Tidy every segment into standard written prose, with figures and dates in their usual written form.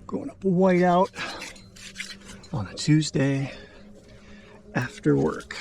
Going up Whiteout on a Tuesday after work.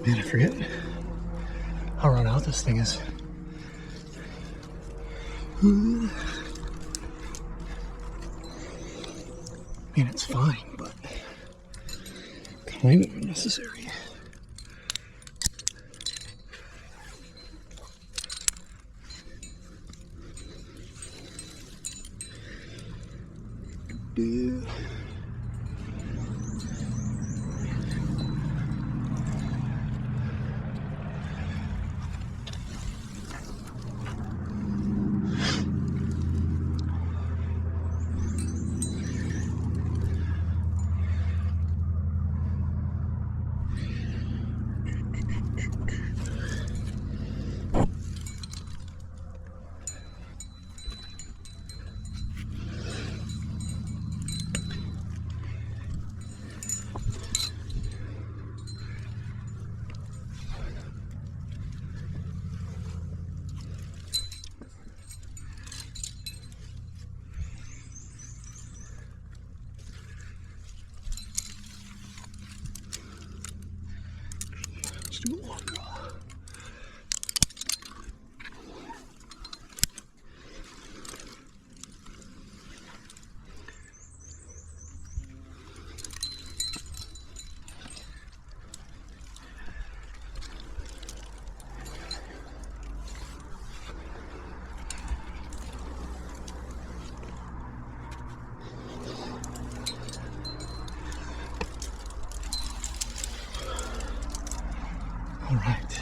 Man, I forget how run out this thing is. I mean, it's fine, but kind of unnecessary. Dude. Let's do a long draw. All right.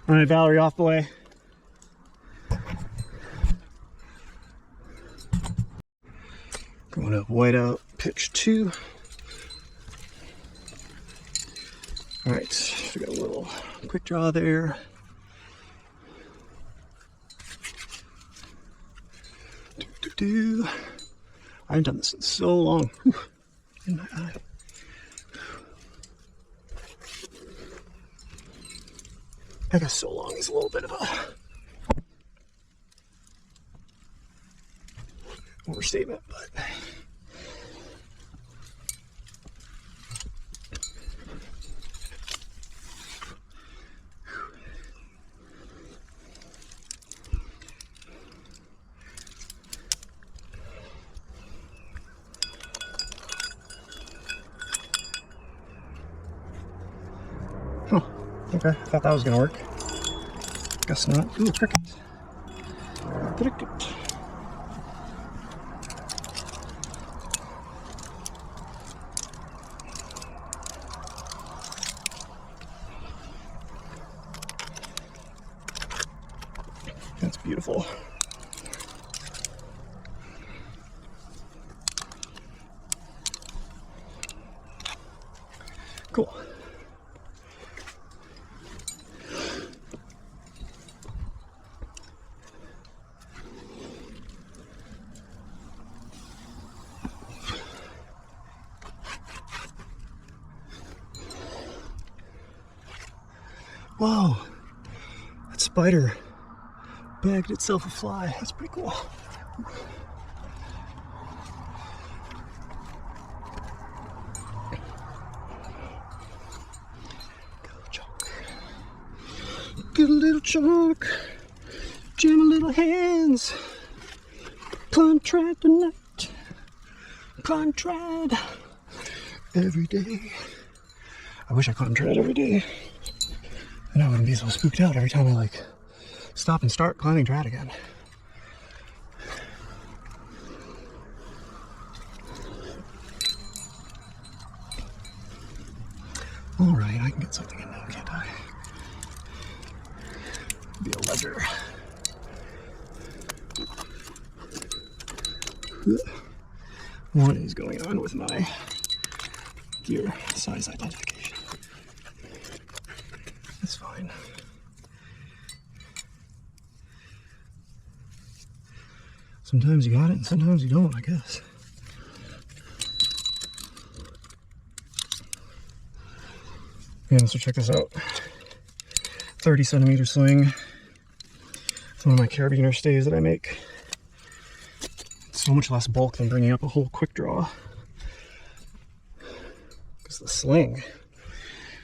All right, Valerie, off the way. Going up Whiteout, pitch 2. All right, we got a little quick draw there. I haven't done this in so long. Whew. In my eye. I guess so long is a little bit of a overstatement, but okay, I thought that was gonna work. Guess not. Ooh, cricket. Cricket. That's beautiful. Cool. Whoa, that spider bagged itself a fly. That's pretty cool. Get a little chalk, jam a little hands, climb trad tonight, climb trad every day. I wish I climbed trad every day. Then I wouldn't be so spooked out every time I like stop and start climbing trad again. All right, I can get something in now, can't I? Be a ledger. What is going on with my gear size identification? That's fine. Sometimes you got it and sometimes you don't, I guess. Yeah, so check this out. 30 centimeter sling. It's one of my carabiner stays that I make. It's so much less bulk than bringing up a whole quick draw. Because the sling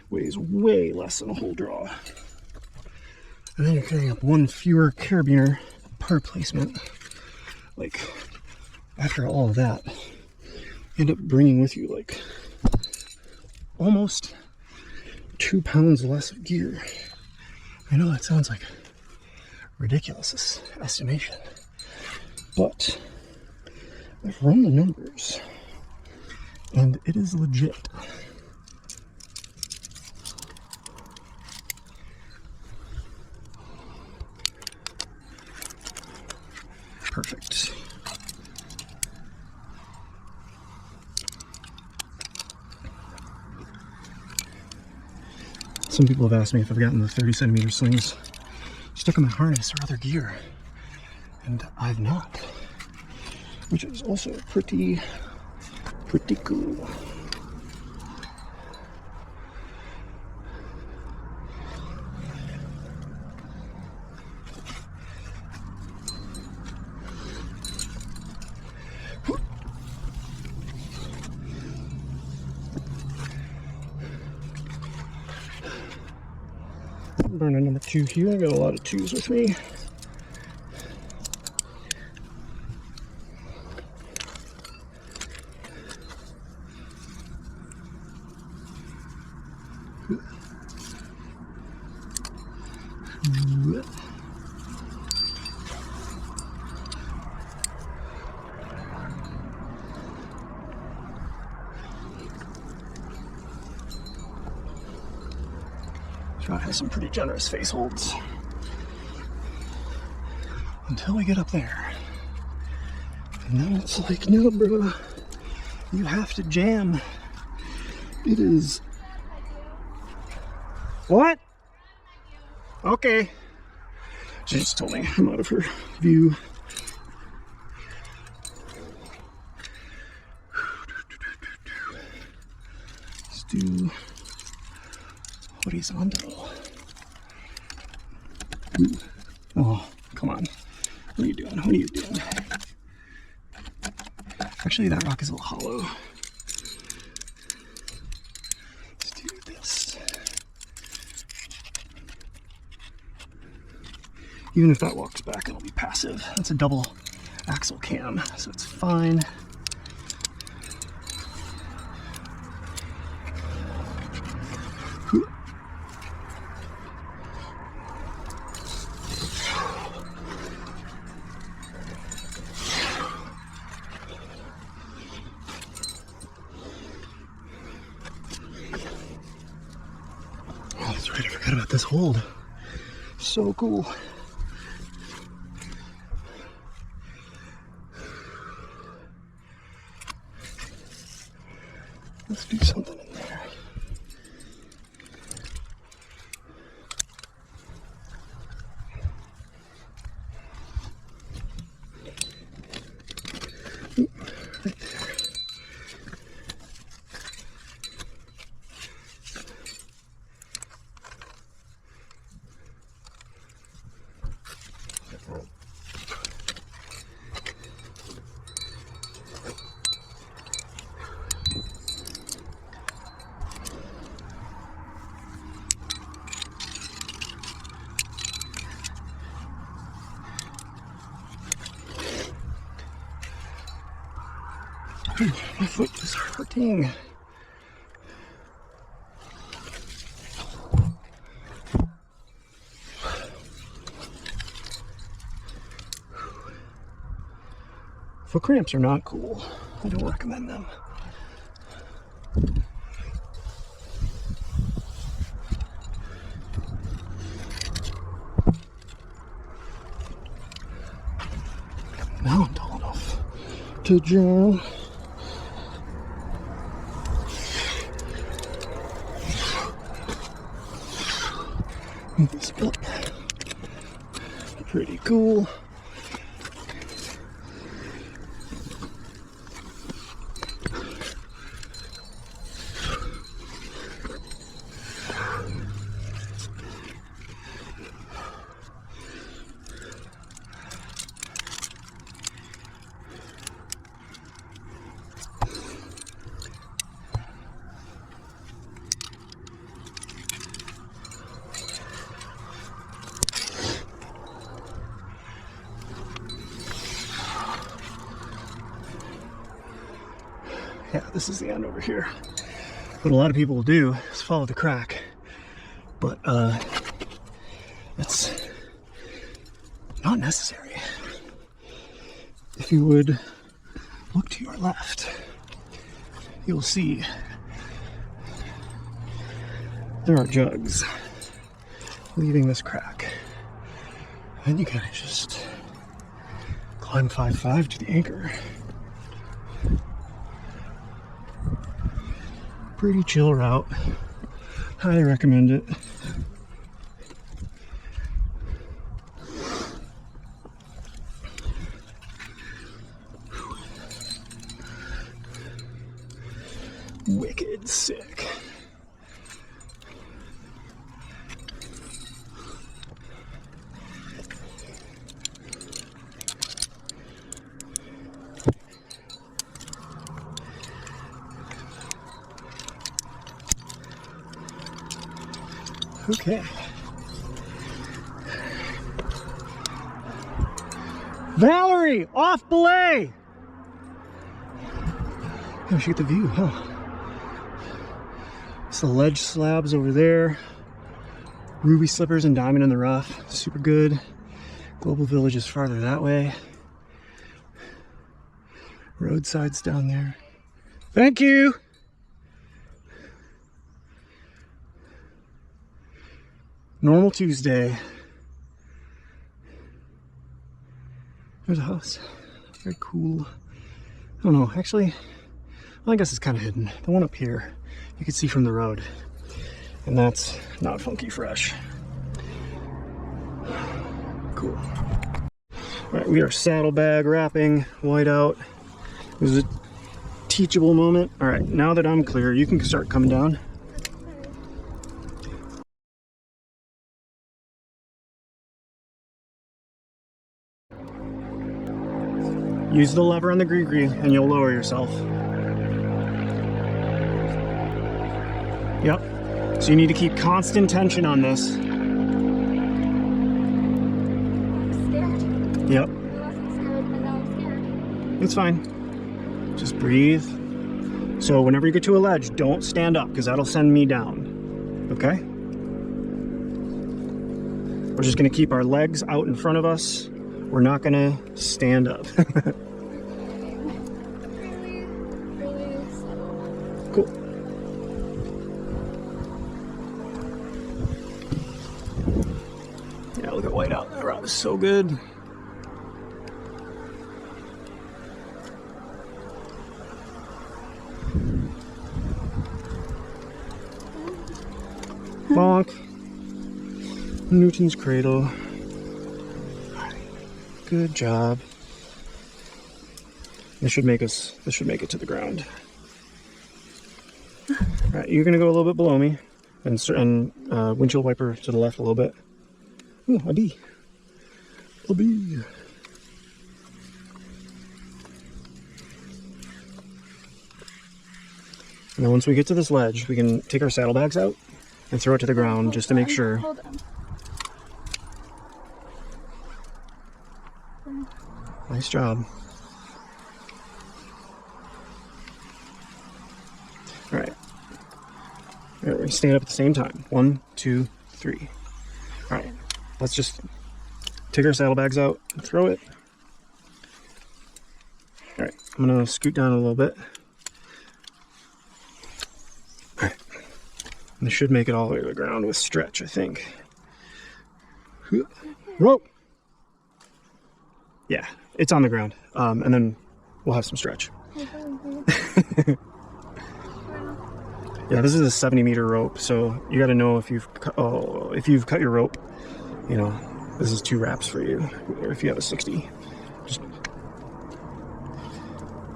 weighs way less than a whole draw. And then you're carrying up one fewer carabiner per placement. Like, after all of that, you end up bringing with you like almost 2 pounds less of gear. I know that sounds like ridiculous estimation, but I've run the numbers and it is legit. Perfect. Some people have asked me if I've gotten the 30 centimeter slings stuck in my harness or other gear, and I've not, which is also pretty cool. Burner number 2 here. I got a lot of 2s with me. Shot has some pretty generous face holds until we get up there, and then it's like, no, bro, you have to jam. It is what? Okay. She just told me I'm out of her view. Let's do horizontal. Ooh. Oh, come on. What are you doing? What are you doing? Actually, that rock is a little hollow. Let's do this. Even if that walks back, it'll be passive. It's a double axle cam, so it's fine. Oh, that's right, I forgot about this hold. So cool. Let's do something in there. Right there. My foot is hurting. Foot cramps are not cool. I don't recommend them. Now I'm tall enough to jam. Move this up. Pretty cool. Yeah, this is the end over here. What a lot of people will do is follow the crack, but that's not necessary. If you would look to your left, you'll see there are jugs leaving this crack. And you kind of just climb 5'5" to the anchor. Pretty chill route. Highly recommend it. Wicked sick. Okay. Valerie, off belay! Oh, shoot the view, huh? It's the ledge slabs over there. Ruby slippers and diamond in the rough. Super good. Global Village is farther that way. Roadside's down there. Thank you! Normal Tuesday. There's a house. Very cool. I don't know, actually, well, I guess it's kind of hidden. The one up here, you can see from the road. And that's not funky fresh. Cool. All right, we are saddlebag wrapping Whiteout. It was a teachable moment. All right, now that I'm clear, you can start coming down. Use the lever on the gree-gree and you'll lower yourself. Yep. So you need to keep constant tension on this. I'm scared. Yep. I wasn't scared, and now I'm scared. It's fine. Just breathe. So whenever you get to a ledge, don't stand up because that'll send me down. Okay? We're just gonna keep our legs out in front of us. We're not gonna stand up. Cool. Yeah, look at Whiteout. That route is so good. Bonk. Newton's cradle. Good job. This should make it to the ground. All right, you're gonna go a little bit below me, and windshield wiper to the left a little bit. Ooh, a bee. A bee. And then once we get to this ledge, we can take our saddlebags out and throw it to the ground just to make sure. Hold on. Nice job. right, stand up at the same time. 1, 2, 3. All right, let's just take our saddlebags out and throw it. All right, I'm gonna scoot down a little bit. All right, and this should make it all the way to the ground with stretch, I think. Rope. Yeah, it's on the ground, and then we'll have some stretch. Yeah, this is a 70-meter rope, so you got to know if you've cut your rope. You know, this is 2 wraps for you. Or if you have a 60, just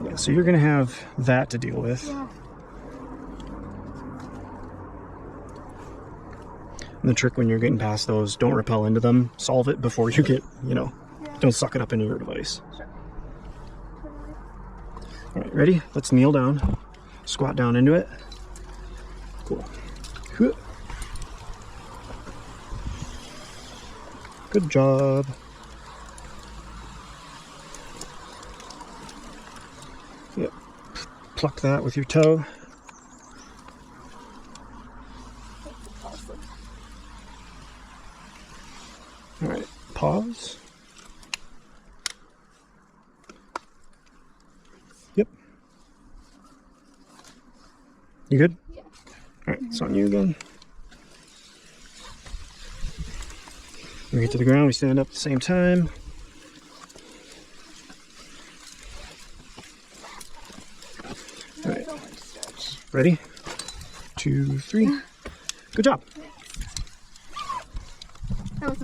yeah. So you're gonna have that to deal with. Yeah. And the trick when you're getting past those, don't rappel into them. Solve it before you get, you know, don't suck it up into your device. Sure. All right, ready? Let's kneel down, squat down into it. Cool. Good job. Yep. Pluck that with your toe. All right, pause. Yep. You good? Yeah. All right, it's on you again. We get to the ground, we stand up at the same time. All right, ready? 2, 3. Good job. That was